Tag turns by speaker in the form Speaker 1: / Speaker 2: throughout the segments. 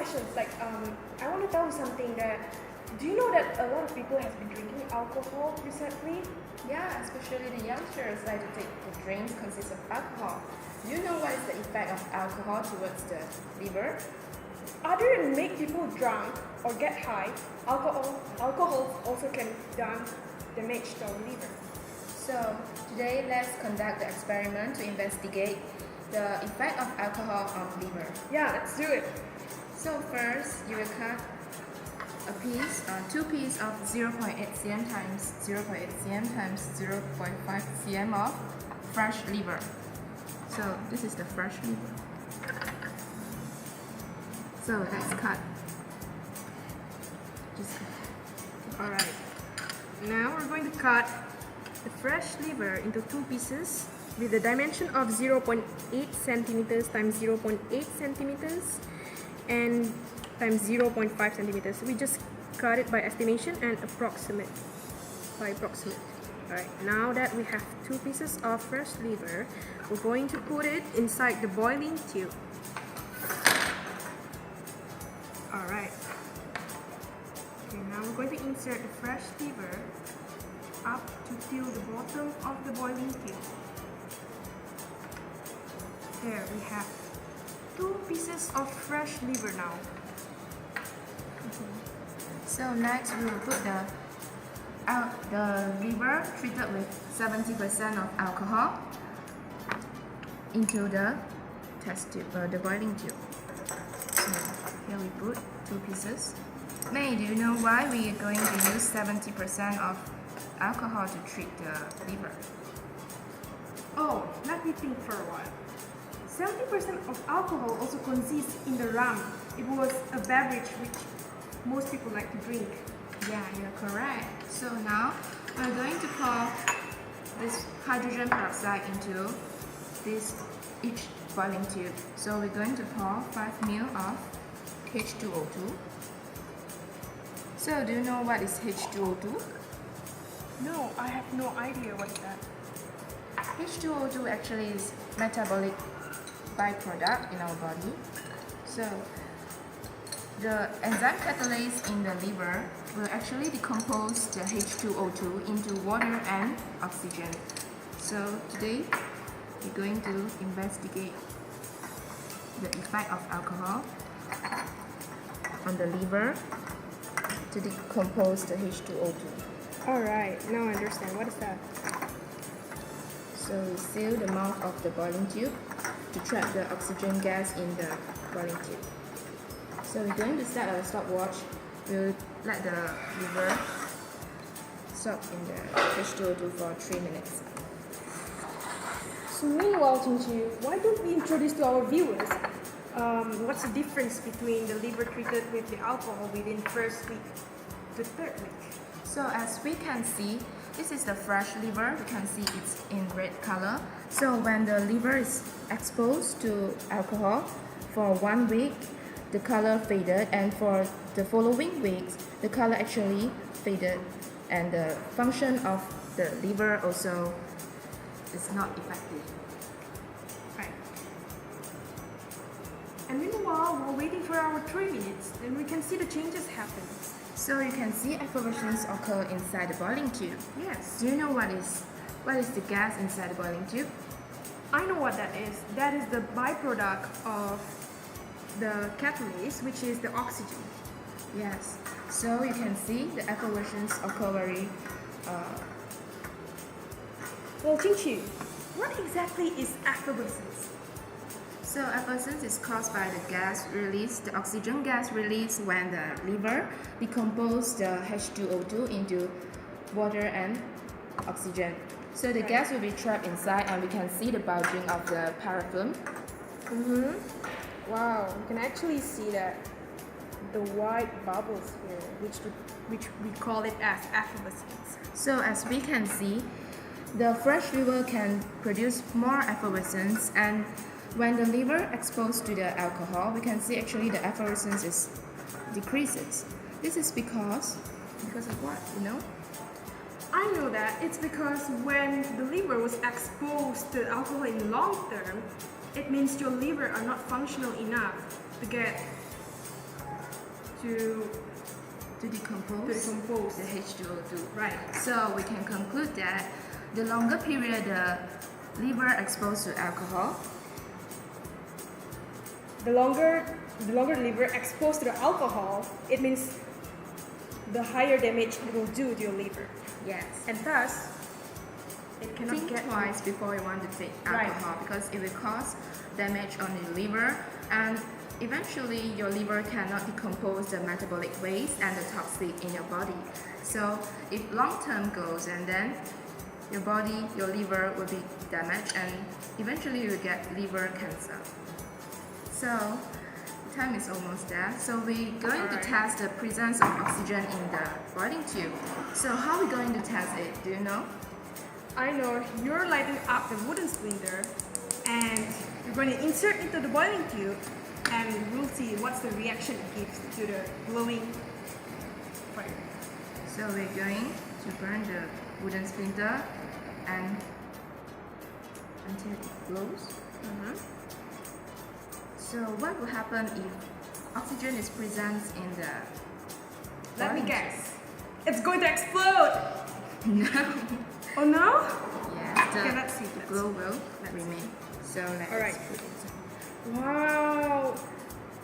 Speaker 1: questions. I want to tell you something that. Do you know that a lot of people have been drinking alcohol recently?
Speaker 2: Yeah, especially the youngsters like to take the drinks consist of alcohol. Do you know what is the effect of alcohol towards the liver?
Speaker 1: Other than make people drunk or get high, alcohol also can damage to our liver.
Speaker 2: So today let's conduct the experiment to investigate the effect of alcohol on liver.
Speaker 1: Yeah, let's do it.
Speaker 2: So first you will cut two pieces of 0.8 cm times 0.8 cm times 0.5 cm of fresh liver. So this is the fresh liver. So let's cut. Just cut.
Speaker 1: Alright. Now we're going to cut the fresh liver into two pieces with the dimension of 0.8 centimeters times 0.8 centimeters and times 0.5 centimeters. We just cut it by estimation and approximate. Alright, now that we have two pieces of fresh liver, we're going to put it inside the boiling tube. Alright. Okay, now we're going to insert the fresh liver up to till the bottom of the boiling tube. There we have two pieces of fresh liver now.
Speaker 2: So next we will put the liver treated with 70% of alcohol into the test tube, the boiling tube. So here we put two pieces. May, do you know why we are going to use 70% of alcohol to treat the liver?
Speaker 1: Oh, let me think for a while. 70% of alcohol also consists in the rum. It was a beverage which most people like to drink.
Speaker 2: Yeah, you're correct. So now we're going to pour this hydrogen peroxide into each boiling tube. So we're going to pour 5 ml of H2O2. So do you know what is H2O2?
Speaker 1: No, I have no idea what is that.
Speaker 2: H2O2 actually is metabolic byproduct in our body. So the enzyme catalase in the liver will actually decompose the H2O2 into water and oxygen. So today we're going to investigate the effect of alcohol on the liver to decompose the H2O2.
Speaker 1: Alright, now I understand. What is that?
Speaker 2: So we seal the mouth of the boiling tube to trap the oxygen gas in the boiling tube. So we're going to start our stopwatch. We'll let the liver soak in the H2O2 for 3 minutes.
Speaker 1: So meanwhile, Ching, why don't we introduce to our viewers what's the difference between the liver treated with the alcohol within first week to third week?
Speaker 2: So as we can see, this is the fresh liver. You can see it's in red color. So when the liver is exposed to alcohol for 1 week, the color faded, and for the following weeks, the color actually faded, and the function of the liver also is not effective.
Speaker 1: Right. And meanwhile, we're waiting for our 3 minutes, and we can see the changes happen.
Speaker 2: So you can see effervescence occur inside the boiling tube.
Speaker 1: Yes.
Speaker 2: Do you know what is the gas inside the boiling tube?
Speaker 1: I know what that is. That is the byproduct of the catalase, which is the oxygen.
Speaker 2: Yes. So you can see the effervescence occur very.
Speaker 1: Well, Ching, what exactly is effervescence?
Speaker 2: So effervescence is caused by the gas release, the oxygen gas release when the liver decomposes the H2O2 into water and oxygen. So the gas will be trapped inside, and we can see the bulging of the parafilm.
Speaker 1: Wow, you can actually see that the white bubbles here, which we call it as effervescence.
Speaker 2: So as we can see, the fresh liver can produce more effervescence, and when the liver exposed to the alcohol, we can see actually the effervescence decreases. This is because of what, you know?
Speaker 1: I know that it's because when the liver was exposed to alcohol in long term, it means your liver are not functional enough to get to
Speaker 2: decompose
Speaker 1: decompose.
Speaker 2: the H2O2.
Speaker 1: Right.
Speaker 2: So we can conclude that the longer period the liver exposed to alcohol,
Speaker 1: The longer the liver exposed to the alcohol, it means the higher damage it will do to your liver,
Speaker 2: yes,
Speaker 1: and thus it cannot
Speaker 2: think
Speaker 1: get
Speaker 2: twice before you want to take
Speaker 1: Right.
Speaker 2: alcohol because it will cause damage on your liver, and eventually your liver cannot decompose the metabolic waste and the toxic in your body. So if long term goes, and then your body, your liver will be damaged, and eventually you will get liver cancer. So time is almost there. So we're going to
Speaker 1: Alright.
Speaker 2: test the presence of oxygen in the boiling tube. So how are we going to test it? Do you know?
Speaker 1: I know you're lighting up the wooden splinter and you're going to insert into the boiling tube and we'll see what's the reaction it gives to the glowing fire.
Speaker 2: So we're going to burn the wooden splinter and until it glows. So what will happen if oxygen is present in the
Speaker 1: Let me
Speaker 2: boiling
Speaker 1: guess. It's going to explode!
Speaker 2: tube? No.
Speaker 1: Oh no?
Speaker 2: Yes,
Speaker 1: Okay,
Speaker 2: the
Speaker 1: let's see.
Speaker 2: glow will remain. So let's
Speaker 1: Alright.
Speaker 2: put it.
Speaker 1: Wow!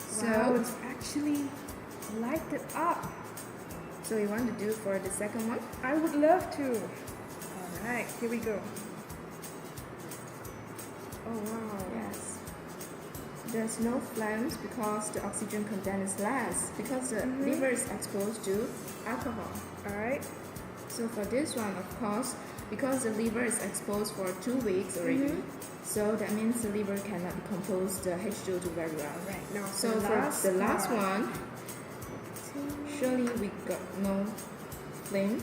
Speaker 2: So
Speaker 1: Wow, it's actually lighted up.
Speaker 2: So you want to do for the second one?
Speaker 1: I would love to. Alright, here we go. Oh wow.
Speaker 2: Yes. There's no flames because the oxygen content is less because the liver is exposed to alcohol.
Speaker 1: Alright.
Speaker 2: So for this one, of course, because the liver is exposed for 2 weeks already, so that means the liver cannot decompose the H2O2 very well.
Speaker 1: Right. Now
Speaker 2: So for the last one, surely we got no flame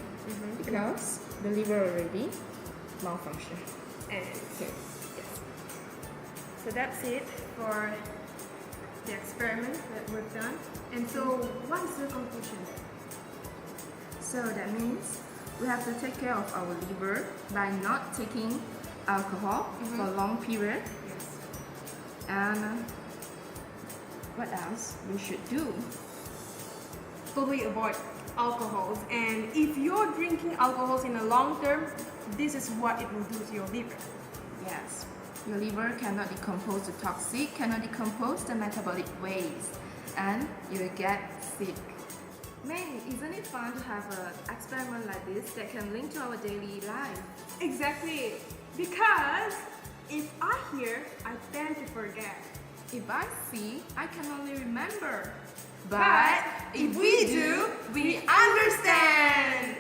Speaker 2: because the liver already malfunction.
Speaker 1: And
Speaker 2: Okay.
Speaker 1: yes. So that's it for the experiment that we've done. And so what is the conclusion then?
Speaker 2: So that means we have to take care of our liver by not taking alcohol for a long period.
Speaker 1: Yes.
Speaker 2: And what else we should do?
Speaker 1: Totally avoid alcohols. And if you're drinking alcohols in the long term, this is what it will do to your liver.
Speaker 2: Yes, your liver cannot decompose the toxic, cannot decompose the metabolic waste, and you will get sick. Man, isn't it fun to have an experiment like this that can link to our daily life?
Speaker 1: Exactly. Because if I hear, I tend to forget.
Speaker 2: If I see, I can only remember.
Speaker 1: But if we do, we understand.